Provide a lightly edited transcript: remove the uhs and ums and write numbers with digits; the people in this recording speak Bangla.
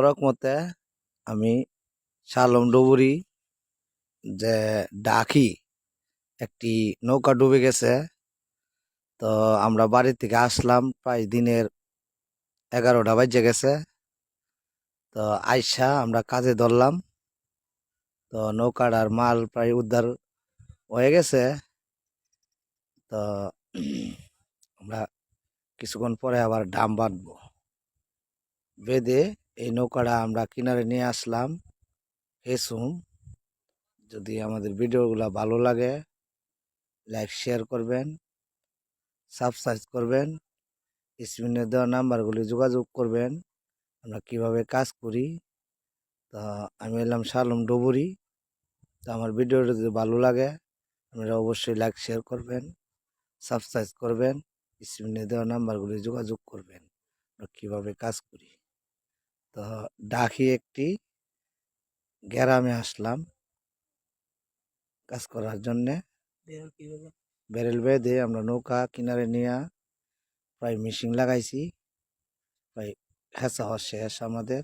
রকমতে আমি শালম ডুবুরি যে ডাকি একটি নৌকা ডুবে গেছে। তো আমরা বাড়ি থেকে আসলাম প্রায় দিনের 11টা বাজে গেছে। তো আইসা আমরা কাজে ধরলাম। তো নৌকাটার মাল প্রায় উদ্ধার হয়ে গেছে। তো আমরা কিছুক্ষণ পরে আবার ডাম বাঁধবো। বেঁধে এই নৌকাটা আমরা কিনারে নিয়ে আসলাম হেসুম। যদি আমাদের ভিডিওগুলো ভালো লাগে লাইক শেয়ার করবেন, সাবস্ক্রাইব করবেন, স্ক্রিনে দেওয়া নাম্বারগুলি যোগাযোগ করবেন। আমরা কিভাবে কাজ করি। তো আমি এলাম শালম ডুবুরি। তো আমার ভিডিওটা যদি ভালো লাগে আপনারা অবশ্যই লাইক শেয়ার করবেন, সাবস্ক্রাইব করবেন, স্ক্রিনে দেওয়া নাম্বারগুলি যোগাযোগ করবেন। আমরা কীভাবে কাজ করি। তো ডাকি একটি গ্রামে আসলাম কাজ করার জন্যে। ব্যারেল বেঁধে আমরা নৌকা কিনারে নিয়ে প্রায় মেশিন লাগাইছি, প্রায় হেঁচা হওয়া শেষ আমাদের।